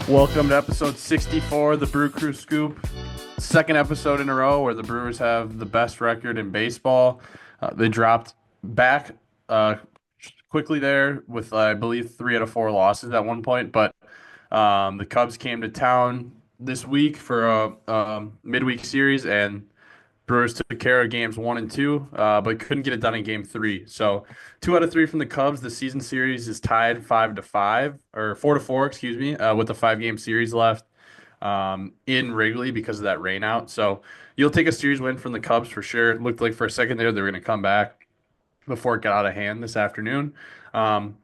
Welcome to episode 64 of the Brew Crew Scoop. Second episode in a row where the Brewers have the best record in baseball. They dropped back uh, quickly there with, I believe, 3 out of 4 losses at one point. But the Cubs came to town this week for a midweek series, and Brewers took care of games 1 and 2, but couldn't get it done in game 3. So 2 out of 3 from the Cubs. The season series is tied 5-5 or 4-4, excuse me, with a 5 game series left in Wrigley because of that rain out. So you'll take a series win from the Cubs for sure. It looked like for a second there they were going to come back before it got out of hand this afternoon. Um,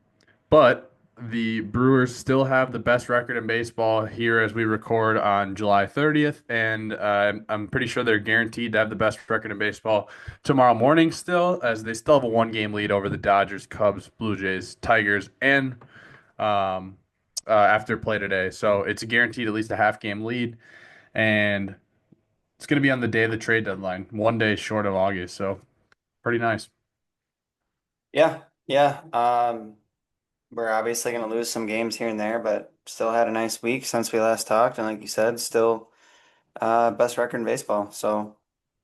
but the Brewers still have the best record in baseball here as we record on July 30th, and I'm pretty sure they're guaranteed to have the best record in baseball tomorrow morning still, as they still have a 1 game lead over the Dodgers, Cubs, Blue Jays, Tigers, and um, after play today. So it's a guaranteed at least a half-game lead, and it's going to be on the day of the trade deadline, 1 day short of August. So pretty nice. Yeah. We're obviously going to lose some games here and there, but still had a nice week since we last talked. And like you said, still best record in baseball. So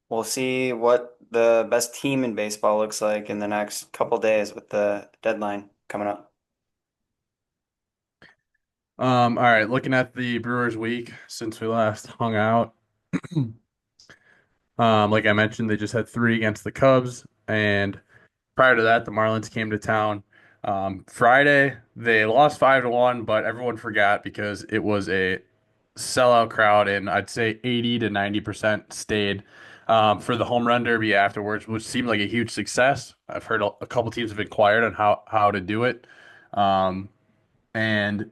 we'll see what the best team in baseball looks like in the next couple days with the deadline coming up. All right, looking at the Brewers week since we last hung out. Like I mentioned, they just had 3 against the Cubs, and prior to that, the Marlins came to town. Friday, they lost 5-1, but everyone forgot because it was a sellout crowd, and I'd say 80 to 90% stayed for the home run derby afterwards, which seemed like a huge success. I've heard a couple teams have inquired on how to do it, um, and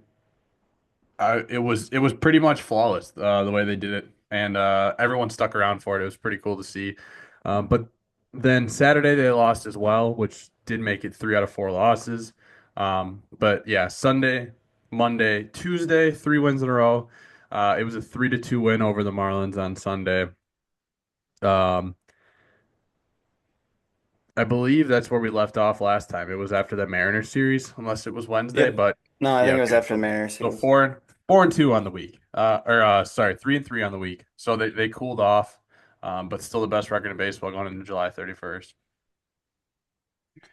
it was pretty much flawless the way they did it, and everyone stuck around for it. It was pretty cool to see. But then Saturday they lost as well, which did make it 3 out of 4 losses. But yeah, Sunday, Monday, Tuesday, 3 wins in a row. It was a 3-2 win over the Marlins on Sunday. Um, I believe that's where we left off last time. It was after the Mariners series, unless it was Wednesday. Yep. But No, I yeah, think it was okay. after the Mariners So series. 4-2 on the week. Or sorry, 3-3 on the week. So they cooled off, but still the best record in baseball going into July 31st.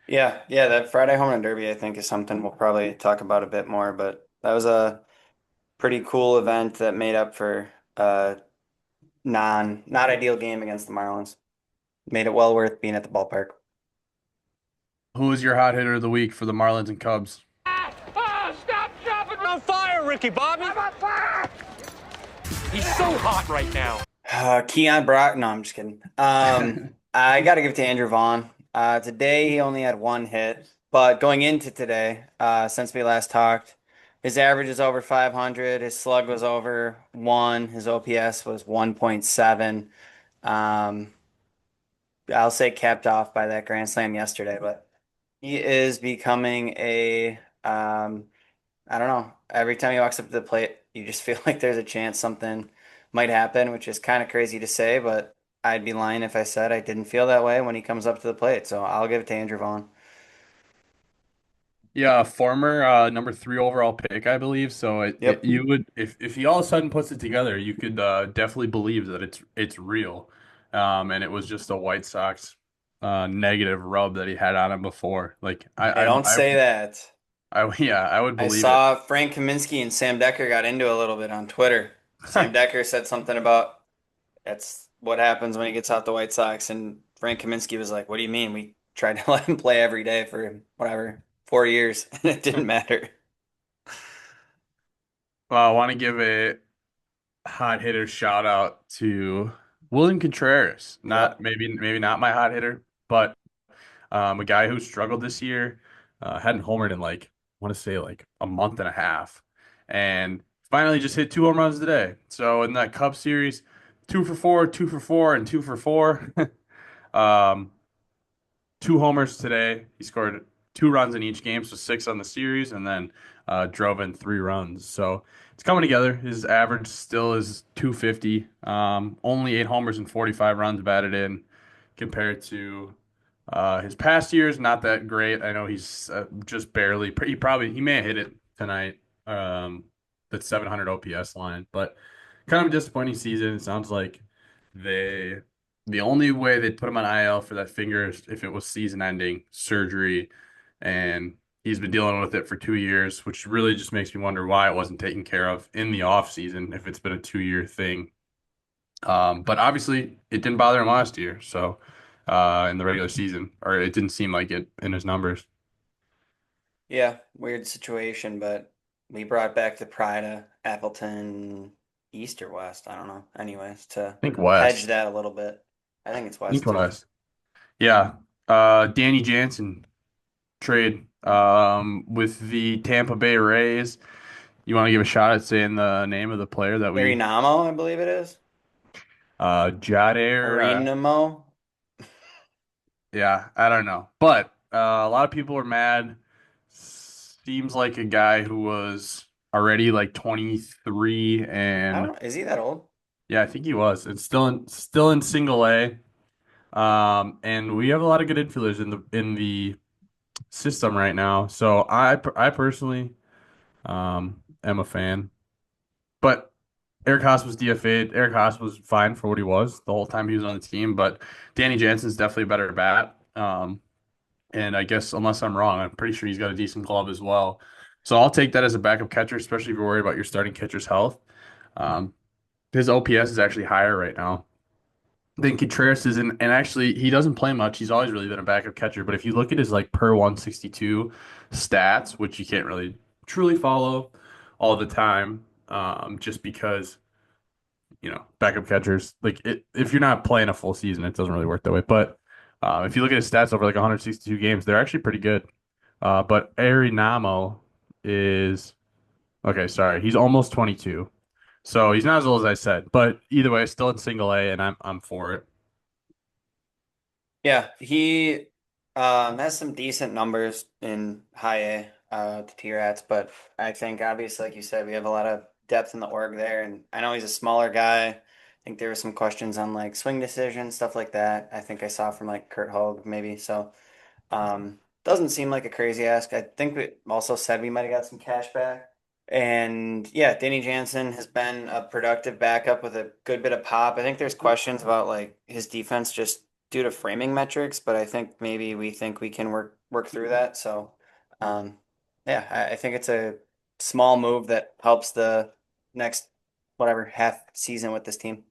Yeah, that Friday home run derby I think is something we'll probably talk about a bit more, but that was a pretty cool event that made up for not ideal game against the Marlins. Made it well worth being at the ballpark. Who is your hot hitter of the week for the Marlins and Cubs? Stop dropping on fire, Ricky Bobby. I'm on fire. He's so hot right now. Keon Brock. No, I'm just kidding. I got to give it to Andrew Vaughn. Today he only had 1 hit, but going into today, since we last talked, his average is over 500. His slug was over 1. His OPS was 1.7. Um, I'll say capped off by that grand slam yesterday, but he is becoming I don't know. Every time he walks up to the plate, you just feel like there's a chance something might happen, which is kind of crazy to say, but I'd be lying if I said I didn't feel that way when he comes up to the plate. So I'll give it to Andrew Vaughn. Yeah, former number 3 overall pick, I believe. So Yep. you would if he all of a sudden puts it together, you could definitely believe that it's real. And it was just a White Sox negative rub that he had on him before. Like Hey, don't say that. yeah, I would I believe it. saw Frank Kaminsky and Sam Decker got into a little bit on Twitter. Sam Decker said something about that's what happens when he gets out the White Sox, and Frank Kaminsky was like, "What do you mean? We tried to let him play every day for whatever 4 years, and it didn't matter." Well, I want to give a hot hitter shout out to William Contreras. Not Yep. maybe not my hot hitter, but a guy who struggled this year, hadn't homered in like I want to say like a month and a half, and finally just hit 2 home runs today. So in that Cup series, 2 for 4, 2 for 4, and 2 for 4. um, 2 homers today. He scored 2 runs in each game, so 6 on the series, and then drove in 3 runs. So it's coming together. His average still is 250. Only 8 homers and 45 runs batted in compared to his past years. Not that great. I know he's just barely. He may have hit it tonight. the 700 OPS line. But kind of a disappointing season. It sounds like they the only way they'd put him on IL for that finger is if it was season ending surgery, and he's been dealing with it for 2 years, which really just makes me wonder why it wasn't taken care of in the off season if it's been a 2 year thing. But obviously it didn't bother him last year, so in the regular season, or it didn't seem like it in his numbers. Yeah, weird situation, but we brought back the pride of Appleton East or West. I don't know. Anyways, to I think hedge West. that a little bit. I think it's I think West too. West. Yeah. Danny Jansen trade with the Tampa Bay Rays. You want to give a shot at saying the name of the player that we Arenamo, I believe it is. Jader Arenamo. yeah, I don't know. But a lot of people are mad. Seems like a guy who was already like 23 I and don't. Is he that old? yeah, I think he was. It's still in single A. And we have a lot of good infielders in the system right now. So I personally am a fan. But Eric Haas was DFA'd. Eric Haas was fine for what he was the whole time he was on the team, but Danny Jansen's definitely a better bat. And I guess unless I'm wrong, I'm pretty sure he's got a decent glove as well. So I'll take that as a backup catcher, especially if you're worried about your starting catcher's health. Um, his OPS is actually higher right now than Contreras is, and actually he doesn't play much. He's always really been a backup catcher. But if you look at his like per 162 stats, which you can't really truly follow all the time, just because backup catchers if you're not playing a full season, it doesn't really work that way. But if you look at his stats over like 162 games, they're actually pretty good. But Arenamo is okay. Sorry, he's almost 22, so he's not as old as I said. But either way, still in single A, and I'm for it. Yeah, he has some decent numbers in high A, the T-Rats, but I think obviously, like you said, we have a lot of depth in the org there, and I know he's a smaller guy. I think there were some questions on like swing decision, stuff like that. I think I saw from like Kurt Hogue maybe. So doesn't seem like a crazy ask. I think we also said we might have got some cash back. And yeah, Danny Jansen has been a productive backup with a good bit of pop. I think there's questions about like his defense just due to framing metrics, but I think maybe we think we can work through that. So um yeah, I think it's a small move that helps the next whatever half season with this team.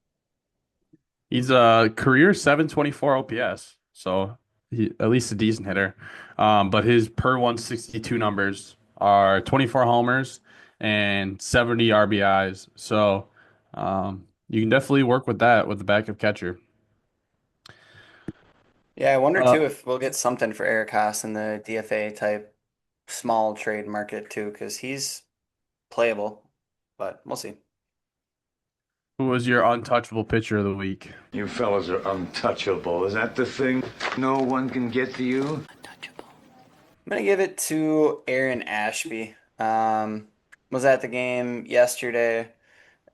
He's a career 724 OPS, so he at least a decent hitter. But his per 162 numbers are 24 homers and 70 RBIs. So you can definitely work with that with the backup catcher. Yeah, I wonder Uh, too if we'll get something for Eric Haas in the DFA type small trade market too, because he's playable, but we'll see. who was your untouchable pitcher of the week? You fellas are untouchable. Is that the thing? No one can get to you? I'm gonna give it to Aaron Ashby. Was at the game yesterday.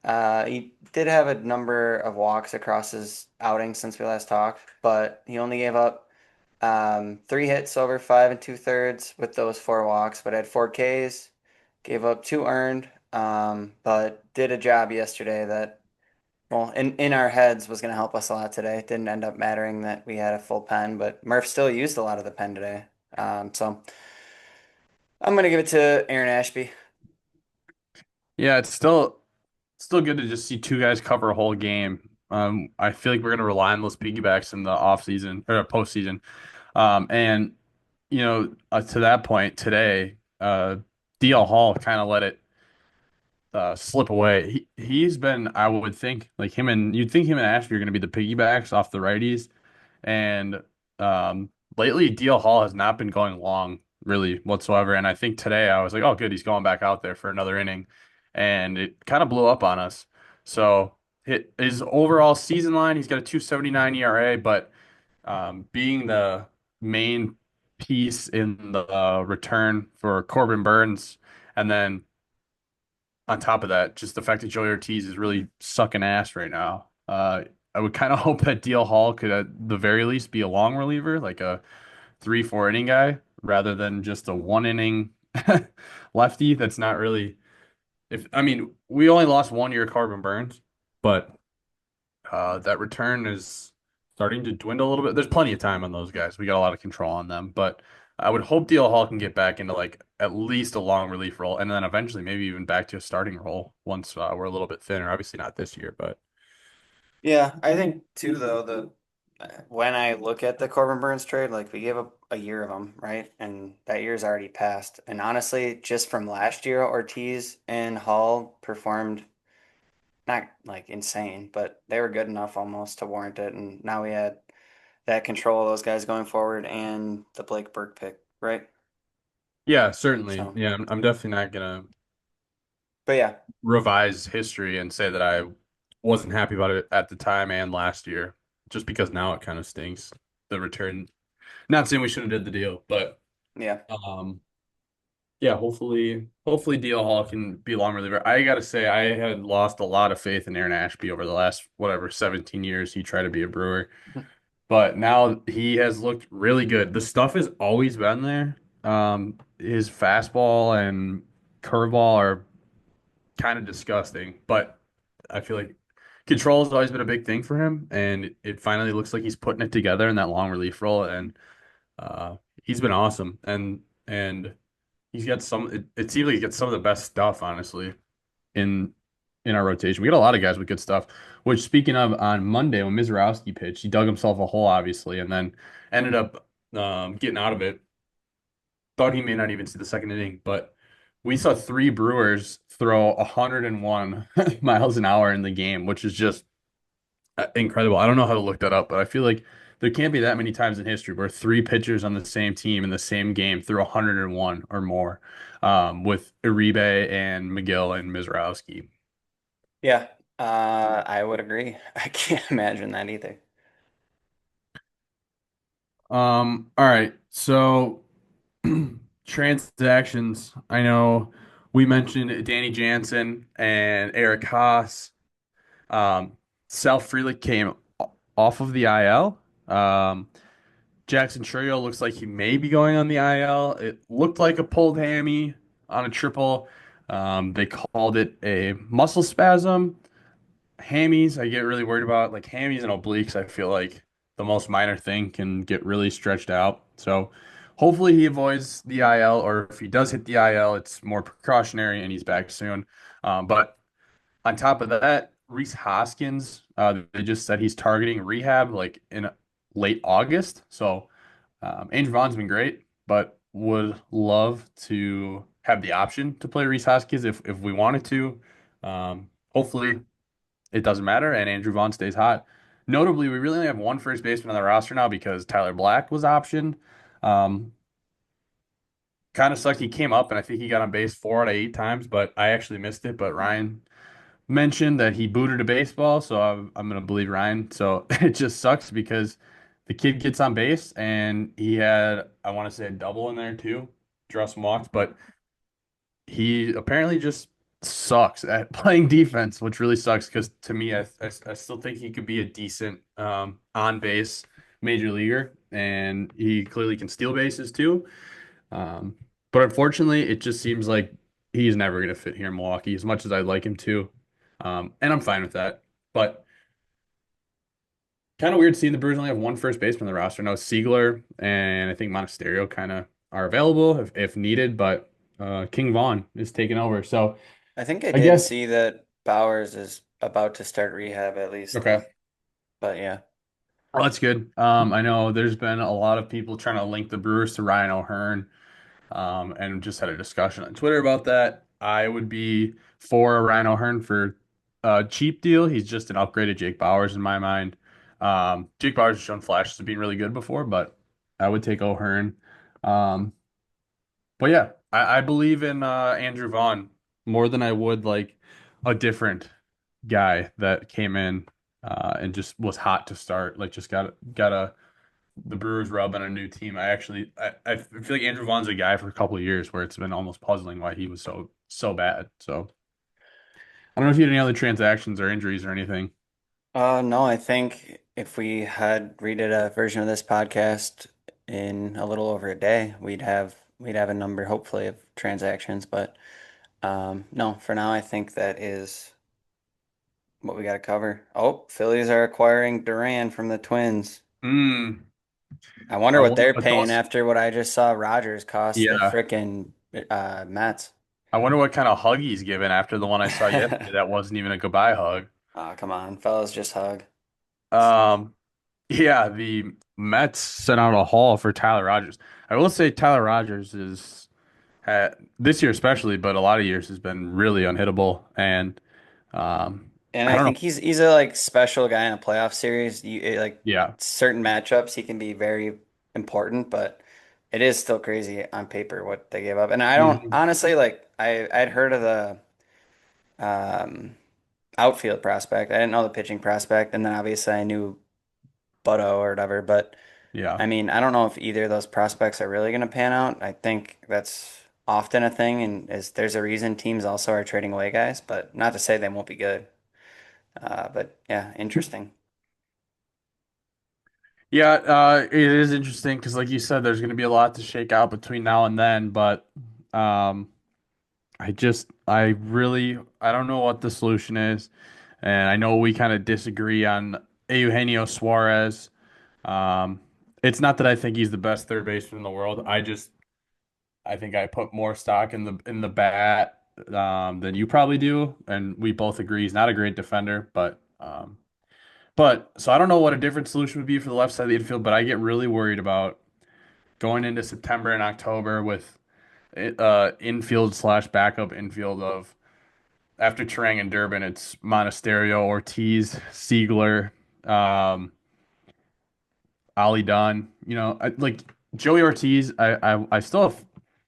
He did have a number of walks across his outing since we last talked, but he only gave up 3 hits over 5 and 2/3 with those 4 walks, but had 4 Ks, gave up 2 earned, but did a job yesterday that, well, in our heads was going to help us a lot today. It didn't end up mattering that we had a full pen, but Murph still used a lot of the pen today. So I'm going to give it to Aaron Ashby. Yeah, it's still good to just see two guys cover a whole game. I feel like we're gonna rely on those piggybacks in the off season or postseason. And to that point today, DL Hall kind of let it slip away. He's been, I would think, like you'd think him and Ashby are going to be the piggybacks off the righties. And lately, DL Hall has not been going long really whatsoever. And I think today I was like, oh, good, he's going back out there for another inning. And it kind of blew up on us. So his overall season line, he's got a 2.79 ERA, but being the main piece in the return for Corbin Burns, and then on top of that, just the fact that Joey Ortiz is really sucking ass right now. I would kind of hope that DL Hall could at the very least be a long reliever, like a 3, 4 inning guy, rather than just a 1 inning lefty that's not really if I mean we only lost 1 year Corbin Burns, but that return is starting to dwindle a little bit. There's plenty of time on those guys. We got a lot of control on them, but I would hope DL Hall can get back into like at least a long relief role, and then eventually maybe even back to a starting role once we're a little bit thinner. Obviously not this year, but Yeah, I think too though the when I look at the Corbin Burns trade, like we gave up a year of him, right? And that year's already passed. And honestly, just from last year, Ortiz and Hall performed not like insane, but they were good enough almost to warrant it. And now we had that control of those guys going forward and the Blake Burke pick, right? yeah, certainly. So, Yeah, I'm definitely not gonna but yeah, revise history and say that I wasn't happy about it at the time and last year, just because now it kind of stinks. The return. Not saying we should have did the deal, but yeah. um, yeah, hopefully DL Hall can be a long reliever. I gotta say, I had lost a lot of faith in Aaron Ashby over the last whatever 17 years he tried to be a Brewer, but now he has looked really good. The stuff has always been there. His fastball and curveball are kind of disgusting, but I feel like control has always been a big thing for him, and it finally looks like he's putting it together in that long relief role, and he's been awesome. And he's got some. It seems like he gets some of the best stuff, honestly, in in our rotation. We got a lot of guys with good stuff. Which, speaking of, on Monday when Mizrowski pitched, he dug himself a hole, obviously, and then ended up getting out of it. Thought he may not even see the second inning, but we saw three Brewers throw 101 miles an hour in the game, which is just incredible. I don't know how to look that up, but I feel like there can't be that many times in history where three pitchers on the same team in the same game threw 101 or more, with Uribe and McGill and Mizrowski. Yeah, I would agree. I can't imagine that either. All right. So transactions. I know we mentioned Danny Jansen and Eric Haas. Sal Frelick came off of the IL. Jackson Trio looks like he may be going on the IL. It looked like a pulled hammy on a triple. They called it a muscle spasm. Hammies, I get really worried about. Like hammies and obliques, I feel like the most minor thing can get really stretched out. So hopefully he avoids the IL, or if he does hit the IL, it's more precautionary and he's back soon. But on top of that, Reese Hoskins, they just said he's targeting rehab like in late August. So Andrew Vaughn's been great, but would love to have the option to play Reese Hoskins if we wanted to. Hopefully it doesn't matter and Andrew Vaughn stays hot. Notably, we really only have one first baseman on the roster now because Tyler Black was optioned. Um, Kind of sucked. He came up and I think he got on base 4 out of 8 times, but I actually missed it. But Ryan mentioned that he booted a baseball, so I'm gonna believe Ryan. So it just sucks because the kid gets on base and he had, I want to say, a double in there too, draw some walks, but he apparently just sucks at playing defense, which really sucks because to me, I still think he could be a decent on base major leaguer, and he clearly can steal bases too. Um, but unfortunately, it just seems like he's never going to fit here in Milwaukee as much as I'd like him to. And I'm fine with that. But kind of weird seeing the Brewers only have one first baseman on the roster. Now Siegler and I think Monasterio kind of are available if needed, but King Vaughn is taking over. So I think I I did guess, see that Bowers is about to start rehab at least. okay. But yeah. Well, that's good. I know there's been a lot of people trying to link the Brewers to Ryan O'Hearn. And just had a discussion on Twitter about that. I would be for a Ryan O'Hearn for a cheap deal. He's just an upgraded Jake Bowers in my mind. Jake Bowers has shown flashes of being really good before, but I would take O'Hearn. Um, but yeah, I believe in Andrew Vaughn more than I would like a different guy that came in and just was hot to start. Like just got a the Brewers rub on a new team. I feel like Andrew Vaughn's a guy for a couple of years where it's been almost puzzling why he was so bad. So I don't know if you had any other transactions or injuries or anything. No, I think if we had redid a version of this podcast in a little over a day, we'd have a number hopefully of transactions, but No, for now, I think that is what we got to cover. Oh, Phillies are acquiring Duran from the Twins. Mm. I wonder what they're But paying those, after what I just saw Rogers cost the yeah. frickin' Mets. I wonder what kind of hug he's given after the one I saw yesterday. That wasn't even a goodbye hug. Oh, come on, fellas, just hug. Um, yeah, the Mets sent out a haul for Tyler Rogers. I will say Tyler Rogers is this year especially, but a lot of years has been really unhittable. And And I I don't know. think he's a like special guy in a playoff series. Like Yeah. certain matchups, he can be very important, but it is still crazy on paper what they gave up. And I don't Mhm. honestly like I'd heard of the um, outfield prospect. I didn't know the pitching prospect, and then obviously I knew Butto or whatever. But Yeah. I mean, I don't know if either of those prospects are really going to pan out. I think that's often a thing, and is there's a reason teams also are trading away guys, but not to say they won't be good. But yeah, interesting. Yeah, it is interesting because, like you said, there's going to be a lot to shake out between now and then. But um, I don't know what the solution is, and I know we kind of disagree on Eugenio Suarez. Um, it's not that I think he's the best third baseman in the world. I think I put more stock in the bat than you probably do, and we both agree he's not a great defender. But so I don't know what a different solution would be for the left side of the infield, but I get really worried about going into September and October with infield slash backup infield of after Terang and Durbin, it's Monasterio, Ortiz, Siegler, um, Ali Dunn. Like Joey Ortiz, I still have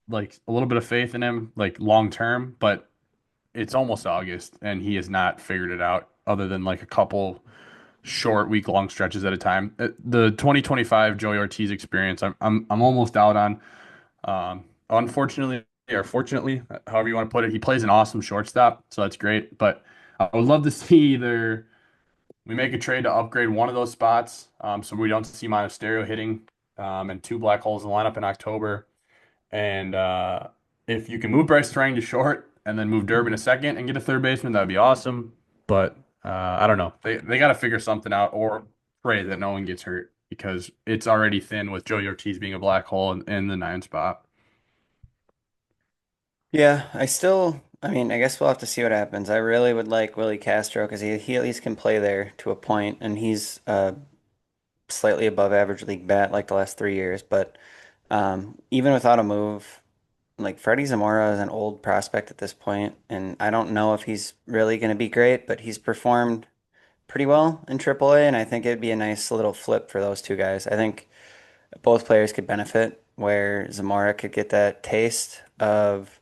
like a little bit of faith in him, like long term, but it's almost August and he has not figured it out other than like a couple short week long stretches at a time. The 2025 Joey Ortiz experience, I'm almost out on. Unfortunately or fortunately, however you want to put it, he plays an awesome shortstop, so that's great. But I would love to see either we make a trade to upgrade one of those spots, so we don't see Monasterio hitting, and two black holes in the lineup in October. And if you can move Bryce Terang to short and then move Durbin to second and get a third baseman, that'd be awesome. But I don't know. They got to figure something out or pray that no one gets hurt because it's already thin with Joey Ortiz being a black hole in the nine spot. Yeah, I mean, I guess we'll have to see what happens. I really would like Willie Castro because he at least can play there to a point, and he's slightly above average league bat like the last 3 years. But even without a move, like Freddie Zamora is an old prospect at this point, and I don't know if he's really going to be great, but he's performed pretty well in AAA, and I think it'd be a nice little flip for those two guys. I think both players could benefit where Zamora could get that taste of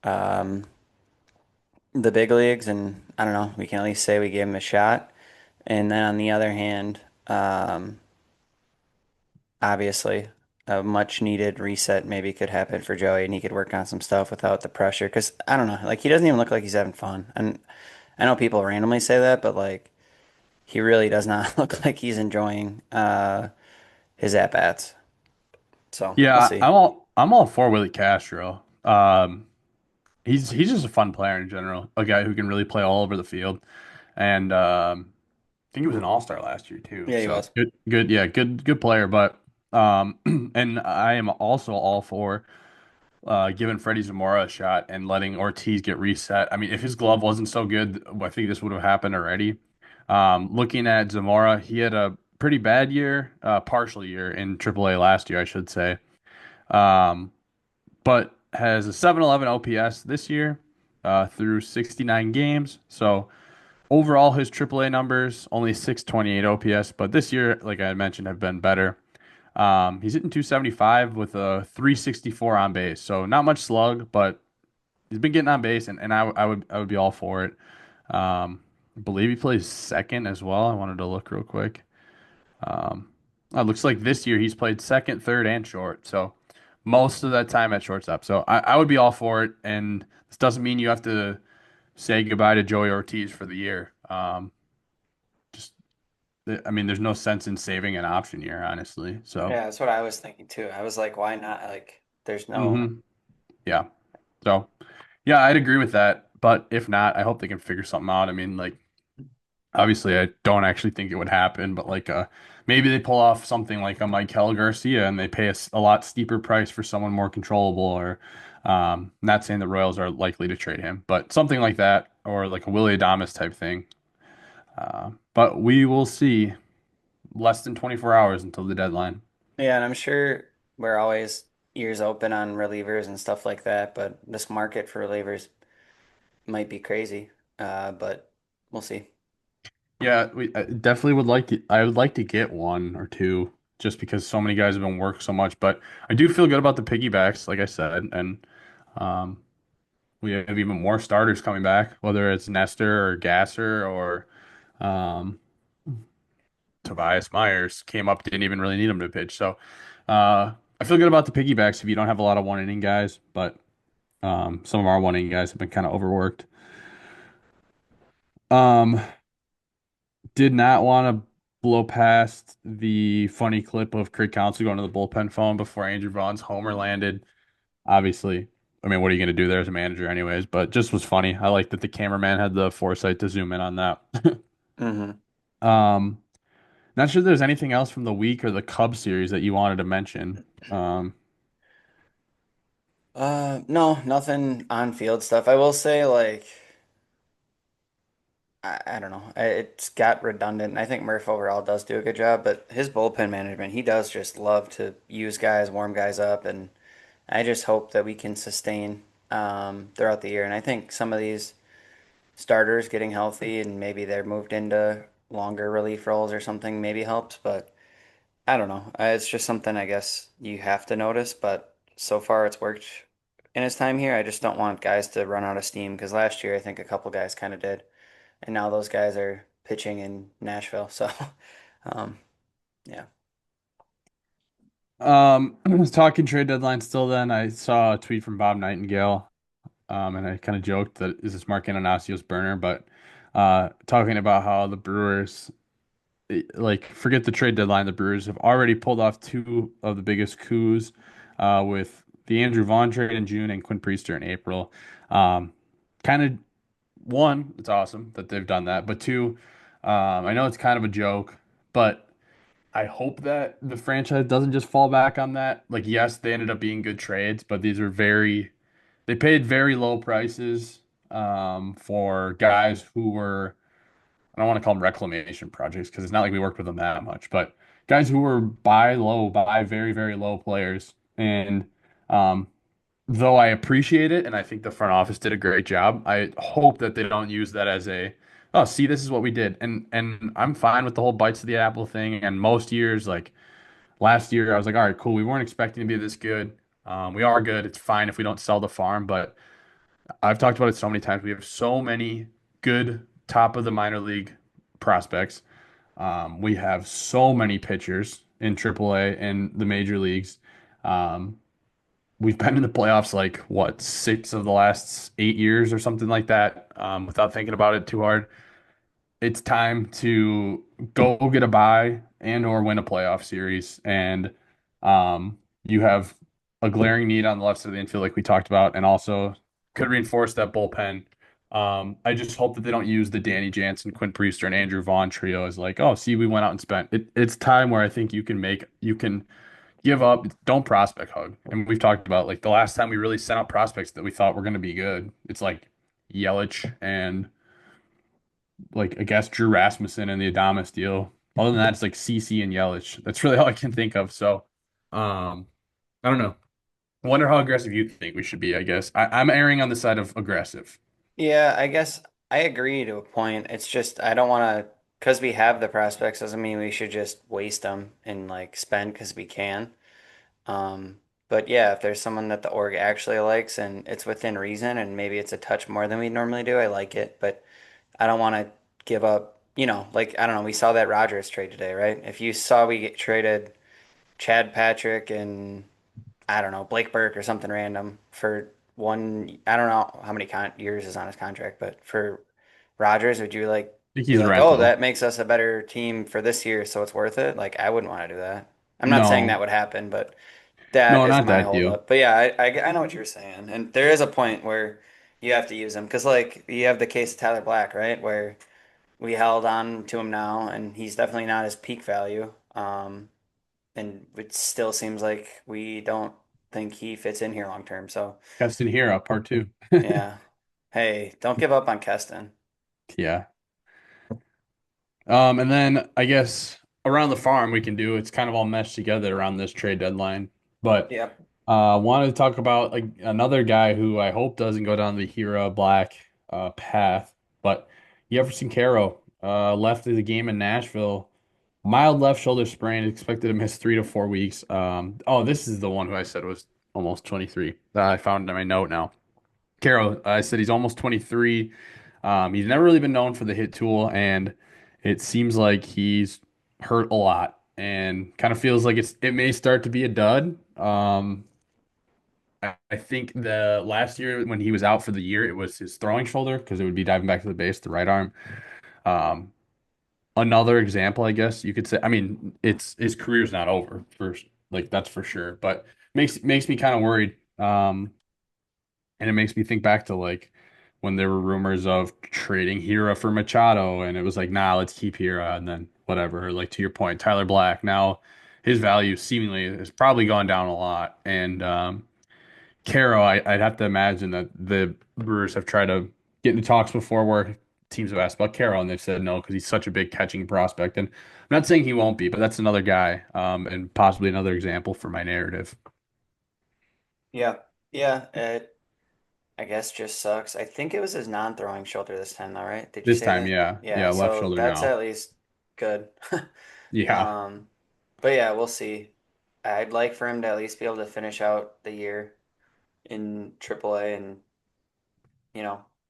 um, the big leagues, and I don't know, we can at least say we gave him a shot. And then on the other hand, obviously, a much needed reset maybe could happen for Joey, and he could work on some stuff without the pressure. Because I don't know, like he doesn't even look like he's having fun. And I know people randomly say that, but like he really does not look like he's enjoying his at bats. So we'll Yeah, see. I'm all for Willie Castro. He's just a fun player in general, a guy who can really play all over the field, and I think he was an all-star last year too. Yeah, he So was. good, yeah, good player. But and I am also all for giving Freddie Zamora a shot and letting Ortiz get reset. I mean, if his glove wasn't so good, I think this would have happened already. Looking at Zamora, he had a pretty bad year, partial year in AAA last year, I should say. Um, but has a 711 OPS this year through 69 games. So overall, his AAA numbers only 628 OPS, but this year, like I mentioned, have been better. He's hitting 275 with a 364 on base, so not much slug, but he's been getting on base, and I would be all for it. I believe he plays second as well. I wanted to look real quick. Um, it looks like this year he's played second, third, and short. So most of that time at shortstop. So I would be all for it. And this doesn't mean you have to say goodbye to Joey Ortiz for the year. Just, I mean, there's no sense in saving an option year, honestly. So, Yeah, that's what I was thinking too. I was like, why not? Like, there's no. hmm yeah. So Yeah, I'd agree with that. But if not, I hope they can figure something out. I mean, like, obviously, I don't actually think it would happen, but like, maybe they pull off something like a Mikel Garcia and they pay a lot steeper price for someone more controllable. Or, not saying the Royals are likely to trade him, but something like that, or like a Willie Adames type thing. But we will see. Less than 24 hours until the deadline. Yeah, and I'm sure we're always ears open on relievers and stuff like that, but this market for relievers might be crazy. But we'll see. Yeah, I definitely would like to. I would like to get one or two just because so many guys have been worked so much. But I do feel good about the piggybacks, like I said, and um, we have even more starters coming back, whether it's Nestor or Gasser or um, Tobias Myers came up, didn't even really need him to pitch. So I feel good about the piggybacks if you don't have a lot of one inning guys, but some of our one inning guys have been kind of overworked. Um, did not want to blow past the funny clip of Craig Counsell going to the bullpen phone before Andrew Vaughn's homer landed. Obviously, I mean, what are you going to do there as a manager, anyways? But just was funny. I like that the cameraman had the foresight to zoom in on that. Hmm. Um, Not sure there's anything else from the week or the Cubs series that you wanted to mention. Um, No, nothing on field stuff. I will say, like, I don't know. It's got redundant. I think Murph overall does do a good job, but his bullpen management, he does just love to use guys, warm guys up, and I just hope that we can sustain throughout the year. And I think some of these starters getting healthy and maybe they're moved into longer relief roles or something maybe helps, but I don't know. It's just something I guess you have to notice, but so far it's worked in his time here. I just don't want guys to run out of steam because last year I think a couple guys kind of did, and now those guys are pitching in Nashville. So, um, yeah. I was talking trade deadline still then. I saw a tweet from Bob Nightingale. And I kind of joked that is this Mark Anastasios burner, but talking about how the Brewers, like, forget the trade deadline, the Brewers have already pulled off two of the biggest coups with the Andrew Vaughn trade in June and Quinn Priester in April. Um, Kind of, one, it's awesome that they've done that, but two, I know it's kind of a joke, but I hope that the franchise doesn't just fall back on that. Like, yes, they ended up being good trades, but these are they paid very low prices for guys who were, I don't want to call them reclamation projects because it's not like we worked with them that much, but guys who were buy very, very low players. And um, though I appreciate it and I think the front office did a great job, I hope that they don't use that as oh, see, this is what we did. And I'm fine with the whole bites of the apple thing. And most years, like last year, I was like, all right, cool. We weren't expecting to be this good. We are good. It's fine if we don't sell the farm, but I've talked about it so many times. We have so many good top of the minor league prospects. We have so many pitchers in AAA and the major leagues. Um, we've been in the playoffs like what, 6 of the last 8 years or something like that, without thinking about it too hard. It's time to go get a bye and or win a playoff series. And you have a glaring need on the left side of the infield, like we talked about, and also could reinforce that bullpen. I just hope that they don't use the Danny Jansen, Quinn Priester, and Andrew Vaughn trio as like, oh, see, we went out and spent. It's time where I think you can give up, don't prospect hug. And we've talked about like the last time we really sent out prospects that we thought were going to be good. It's like Yelich and like I guess Drew Rasmussen and the Adamas deal. Other than that, it's like CC and Yelich. That's really all I can think of. So, I don't know. I wonder how aggressive you think we should be. I guess I'm erring on the side of aggressive. Yeah, I guess I agree to a point. It's just I don't want to, because we have the prospects doesn't mean we should just waste them and like spend because we can. But yeah, if there's someone that the org actually likes and it's within reason and maybe it's a touch more than we normally do, I like it. But I don't want to give up, like I don't know, we saw that Rogers trade today, right? If you saw we traded Chad Patrick and I don't know, Blake Burke or something random for one, I don't know how many years is on his contract, but for Rogers, would you like I think be he's a like, oh, rental. that makes us a better team for this year, so it's worth it? Like, I wouldn't want to do that. I'm not saying that No, would happen, but that no, is not my that hold deal. up. But yeah, I know what you're saying. And there is a point where, You have to use him because like you have the case of Tyler Black, right? Where we held on to him now, and he's definitely not his peak value. And it still seems like we don't think he fits in here long term. So Keston Hira, part two. yeah, hey, don't give up on Keston. Yeah. And then I guess around the farm we can do it's kind of all meshed together around this trade deadline. But Yep. wanted to talk about like another guy who I hope doesn't go down the Hira Black path, but Jefferson Caro left the game in Nashville. Mild left shoulder sprain, expected to miss 3 to 4 weeks. Oh, this is the one who I said was almost 23. I found it in my note now. Caro, I said he's almost 23. He's never really been known for the hit tool, and it seems like he's hurt a lot, and kind of feels like it may start to be a dud. I think the last year when he was out for the year, it was his throwing shoulder because it would be diving back to the base, the right arm. Um, Another example, I guess you could say. I mean, it's his career's not over first, like that's for sure, but makes me kind of worried. And it makes me think back to like when there were rumors of trading Hira for Machado, and it was like, nah, let's keep Hira, and then whatever. Or like to your point, Tyler Black. Now his value seemingly has probably gone down a lot. And Caro, I'd have to imagine that the Brewers have tried to get into talks before where teams have asked about Caro, and they've said no because he's such a big catching prospect. And I'm not saying he won't be, but that's another guy, and possibly another example for my narrative. Yeah. Yeah. It, I guess just sucks. I think it was his non-throwing shoulder this time, though, right? Did you This say time, that? yeah, Yeah. yeah, left So shoulder that's now. at least good. Yeah. Um, but yeah, we'll see. I'd like for him to at least be able to finish out the year in AAA and,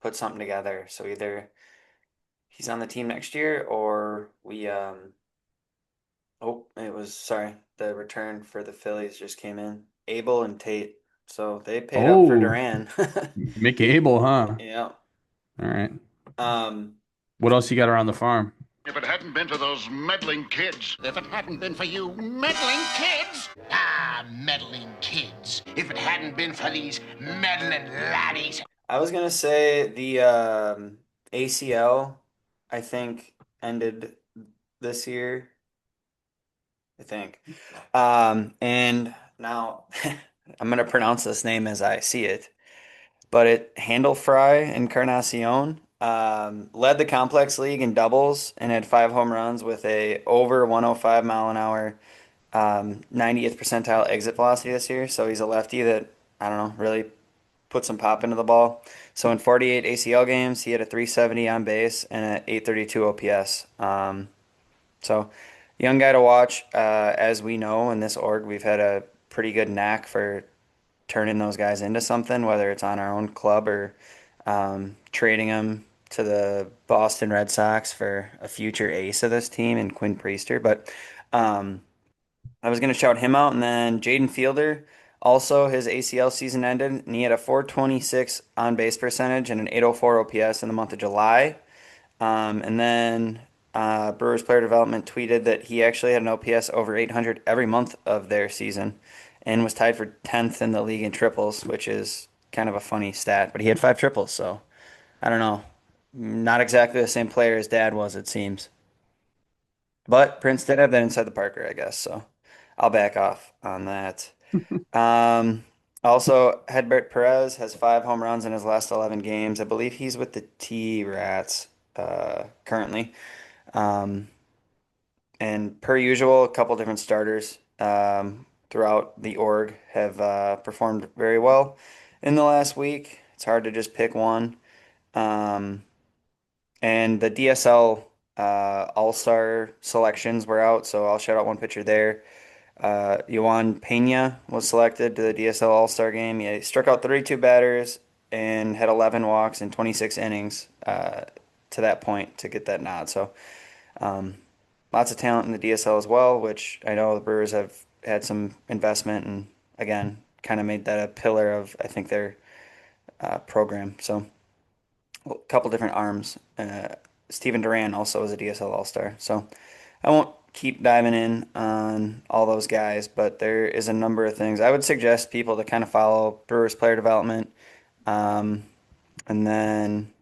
put something together. So either he's on the team next year or oh, it was, sorry, the return for the Phillies just came in. Abel and Tate. So they paid up for Oh, Duran. Mickey Abel, huh? Yeah. All right. Um, What else you got around the farm? If it hadn't been for those meddling kids. If it hadn't been for you meddling kids. Ah, meddling kids. If it hadn't been for these meddling laddies. I was gonna say the ACL, I think, ended this year. I think. And now I'm gonna pronounce this name as I see it, but it Fry Encarnacion led the complex league in doubles and had 5 home runs with a over 105 mile an hour 90th percentile exit velocity this year. So he's a lefty that I don't know really put some pop into the ball. So in 48 ACL games, he had a 370 on base and an 832 OPS. So young guy to watch. As we know in this org, we've had a pretty good knack for turning those guys into something, whether it's on our own club or trading them to the Boston Red Sox for a future ace of this team and Quinn Priester. But um, I was going to shout him out. And then Jaden Fielder, also his ACL season ended, and he had a 426 on base percentage and an 804 OPS in the month of July. And then Brewers Player Development tweeted that he actually had an OPS over 800 every month of their season and was tied for 10th in the league in triples, which is kind of a funny stat. But he had 5 triples, so I don't know. Not exactly the same player as dad was, it seems. But Prince did have that inside the Parker, I guess, so I'll back off on that. Um, Also, Hedbert Perez has 5 home runs in his last 11 games. I believe he's with the T-Rats currently. Um, and per usual, a couple different starters throughout the org have performed very well in the last week. It's hard to just pick one. Um, and the DSL All-Star selections were out, so I'll shout out one pitcher there. Yohan Pena was selected to the DSL All-Star game. He struck out 32 batters and had 11 walks in 26 innings to that point to get that nod. So um, lots of talent in the DSL as well, which I know the Brewers have had some investment and again kind of made that a pillar of I think their program. So a couple different arms. Steven Duran also was a DSL All-Star. So I won't keep diving in on all those guys, but there is a number of things. I would suggest people to kind of follow Brewers player development. Um, And then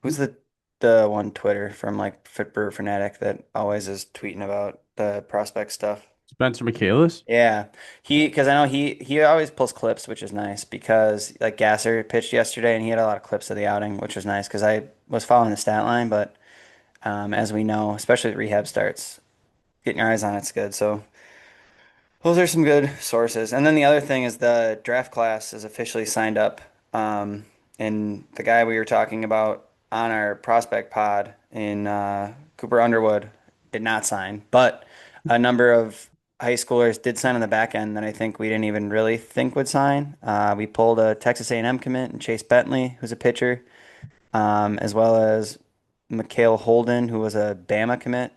who's the one Twitter from like Brewer Fanatic that always is tweeting about the prospect stuff? Spencer Michaelis. Yeah, because I know he always pulls clips, which is nice because like Gasser pitched yesterday and he had a lot of clips of the outing, which was nice because I was following the stat line, but as we know, especially rehab starts, getting your eyes on it's good. So those are some good sources. And then the other thing is the draft class is officially signed up. Um, and the guy we were talking about on our prospect pod in Cooper Underwood did not sign, but a number of high schoolers did sign on the back end that I think we didn't even really think would sign. We pulled a Texas A&M commit and Chase Bentley, who's a pitcher, as well as Mikhail Holden, who was a Bama commit.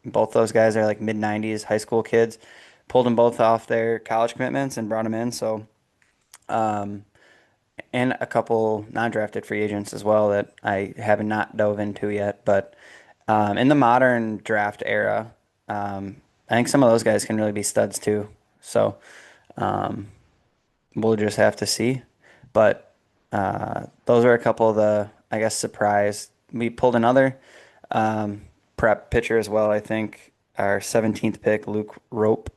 Both those guys are like mid 90s high school kids. Pulled them both off their college commitments and brought them in. So, um, and a couple non-drafted free agents as well that I have not dove into yet. But in the modern draft era, I think some of those guys can really be studs too. So um, we'll just have to see. But those are a couple of the, I guess, surprise. We pulled another um, prep pitcher as well. I think our 17th pick, Luke Raup.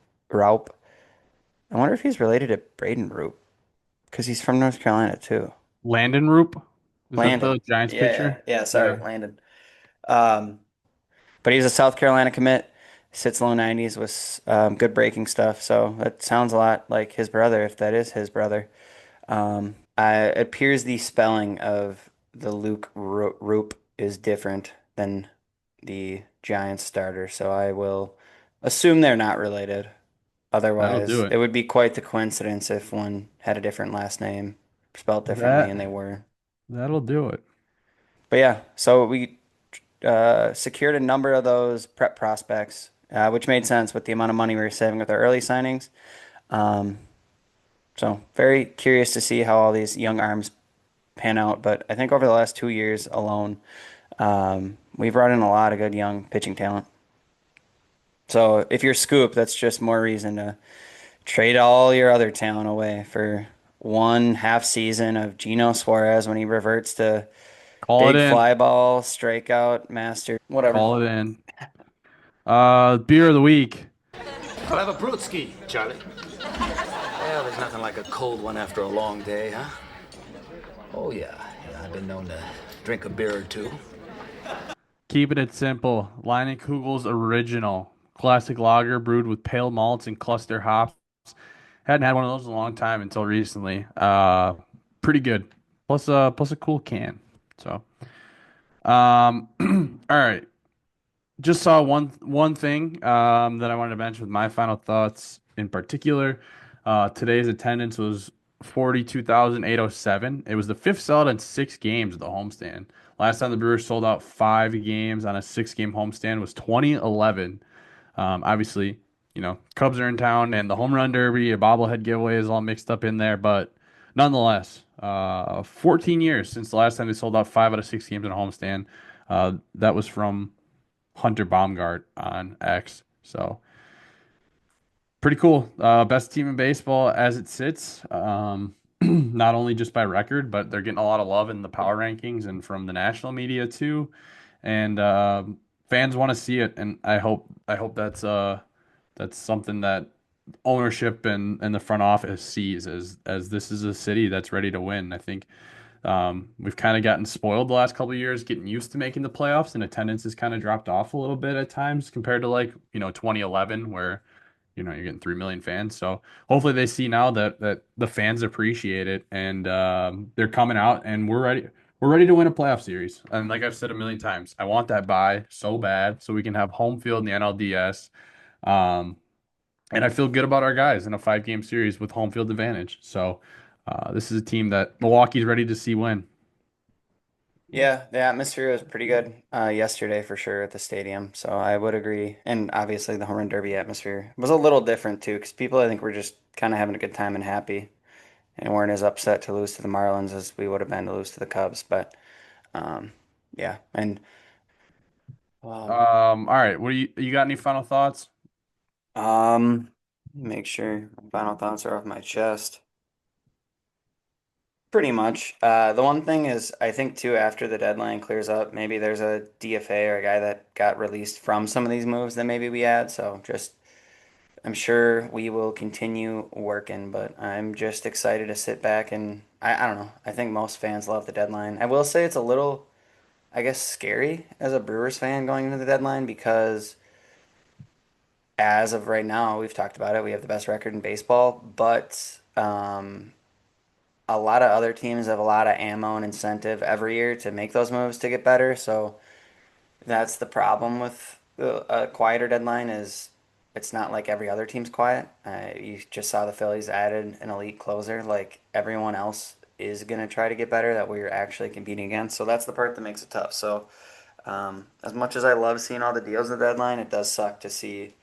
I wonder if he's related to Braden Roop because he's from North Carolina too. Landon Roop. Is that the Landon. Giants Yeah, pitcher? yeah. Sorry, Yeah. Landon. Um, but he's a South Carolina commit. Sits low 90s with good breaking stuff. So that sounds a lot like his brother, if that is his brother. It appears the spelling of the Roop is different than the Giants starter, so I will assume they're not related. That'll do Otherwise, it. it would be quite the coincidence if one had a different last name, spelled differently, That and they were. that'll do it. But yeah, so we secured a number of those prep prospects, which made sense with the amount of money we were saving with our early signings. Um, so very curious to see how all these young arms pan out. But I think over the last 2 years alone, we've brought in a lot of good young pitching talent. So if you're Scoop, that's just more reason to trade all your other talent away for one half season of Gino Suarez when he reverts to Call it big in. fly ball, strikeout, master, whatever. Call it in. Beer of the week. I'll have a brewski, Charlie. Well, there's nothing like a cold one after a long day, huh? Oh, yeah. I've been known to drink a beer or two. Keeping it simple. Kugel's original classic lager brewed with pale malts and cluster hops. Hadn't had one of those in a long time until recently. Pretty good. Plus a cool can. So, all right. Just saw one thing that I wanted to mention with my final thoughts in particular. Today's attendance was 42,807. It was the fifth sellout in 6 games at the homestand. Last time the Brewers sold out 5 games on a 6 game homestand was 2011. Obviously, Cubs are in town and the home run derby, a bobblehead giveaway is all mixed up in there, but nonetheless, 14 years since the last time they sold out 5 out of 6 games in a homestand. That was from Hunter Baumgart on X. So pretty cool. Best team in baseball as it sits. Not only just by record, but they're getting a lot of love in the power rankings and from the national media too. And fans want to see it, and I hope that's something that ownership and the front office sees as this is a city that's ready to win. I think we've kind of gotten spoiled the last couple of years, getting used to making the playoffs, and attendance has kind of dropped off a little bit at times compared to 2011, where you're getting 3 million fans. So hopefully they see now that the fans appreciate it, and they're coming out, and we're ready. We're ready to win a playoff series. And like I've said a million times, I want that bye so bad so we can have home field in the NLDS. Um, and I feel good about our guys in a 5 game series with home field advantage. So this is a team that Milwaukee's ready to see win. Yeah, the atmosphere was pretty good yesterday for sure at the stadium. So I would agree. And obviously the home run derby atmosphere was a little different too, because people I think were just kind of having a good time and happy and weren't as upset to lose to the Marlins as we would have been to lose to the Cubs. But um, yeah, and All right. What do you got any final thoughts? um, make sure my final thoughts are off my chest. Pretty much. The one thing is, I think too, after the deadline clears up, maybe there's a DFA or a guy that got released from some of these moves that maybe we add. So just, I'm sure we will continue working, but I'm just excited to sit back and I don't know. I think most fans love the deadline. I will say it's a little, I guess, scary as a Brewers fan going into the deadline because as of right now, we've talked about it. We have the best record in baseball, but a lot of other teams have a lot of ammo and incentive every year to make those moves to get better. So that's the problem with a quieter deadline is it's not like every other team's quiet. You just saw the Phillies added an elite closer. Like everyone else is gonna try to get better that we're actually competing against. So that's the part that makes it tough. So as much as I love seeing all the deals at the deadline, it does suck to see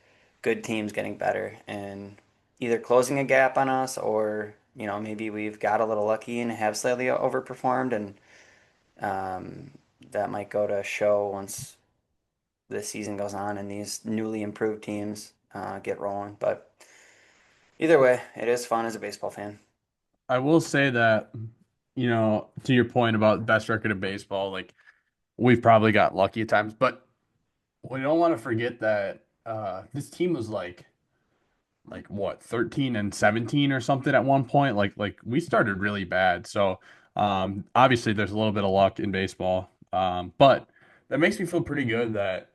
good teams getting better and either closing a gap on us or, maybe we've got a little lucky and have slightly overperformed and um, that might go to show once the season goes on and these newly improved teams get rolling. But either way, it is fun as a baseball fan. I will say that, to your point about best record in baseball, like we've probably got lucky at times, but we don't want to forget that this team was like what 13 and 17 or something at one point. Like we started really bad. So obviously there's a little bit of luck in baseball. But that makes me feel pretty good that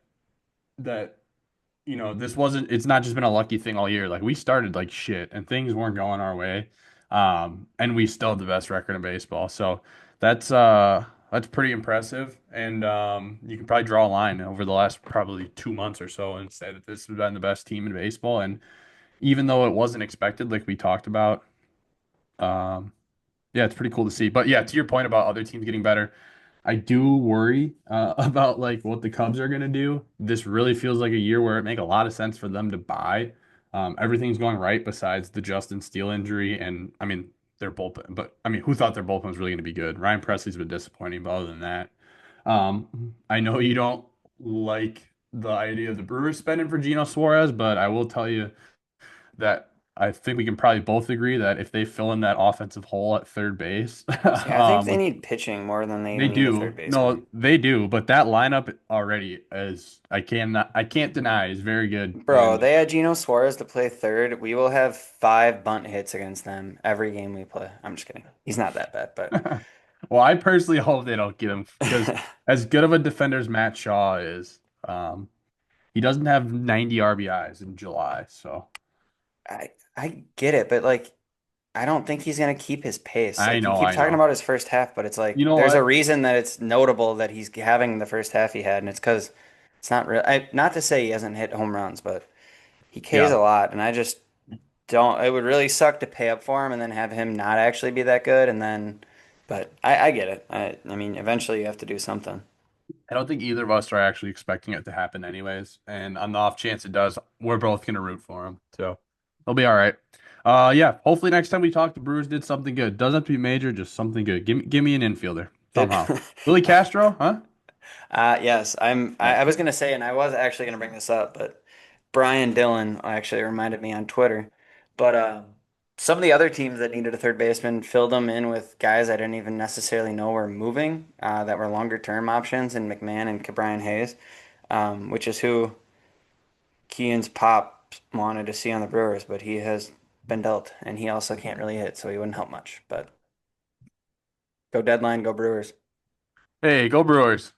this wasn't, it's not just been a lucky thing all year. Like we started like shit and things weren't going our way. And we still have the best record in baseball. So that's pretty impressive. And you can probably draw a line over the last probably 2 months or so and say that this has been the best team in baseball. And even though it wasn't expected, like we talked about, um, yeah, it's pretty cool to see. But yeah, to your point about other teams getting better, I do worry about like what the Cubs are gonna do. This really feels like a year where it make a lot of sense for them to buy. Everything's going right besides the Justin Steele injury, and I mean their bullpen. But I mean, who thought their bullpen was really gonna be good? Ryan Presley's been disappointing, but other than that, I know you don't like the idea of the Brewers spending for Geno Suarez, but I will tell you that I think we can probably both agree that if they fill in that offensive hole at third base, See, I think they with need pitching more than they they even need a third do. baseman. No, they do. But that lineup already is I can't deny is very good. Bro, And they had Geno Suarez to play third. We will have 5 bunt hits against them every game we play. I'm just kidding. He's not that bad, but well, I personally hope they don't get him because as good of a defender as Matt Shaw is, he doesn't have 90 RBIs in July. So I get it, but like I don't think he's gonna keep his pace. I Like you know, keep I talking know. about his first half, but it's like You know there's a what? reason that it's notable that he's having the first half he had, and it's because it's not real. Not to say he hasn't hit home runs, but he Ks Yeah. a lot, and I just don't. It would really suck to pay up for him and then have him not actually be that good, and then. But I get it. I mean, eventually you have to do something. I don't think either of us are actually expecting it to happen anyways. And on the off chance it does, we're both gonna root for him. So he'll be all right. Yeah, hopefully next time we talk, the Brewers did something good. Doesn't have to be major, just something good. Give me an infielder somehow. Willie Castro, huh? Yes, Yeah. I was gonna say, and I was actually gonna bring this up, but Brian Dillon actually reminded me on Twitter. But some of the other teams that needed a third baseman filled them in with guys I didn't even necessarily know were moving, that were longer term options in McMahon and Cabrian Hayes, which is who Kean's pop wanted to see on the Brewers, but he has been dealt, and he also can't really hit, so he wouldn't help much. But go deadline, go Brewers. Hey, go Brewers.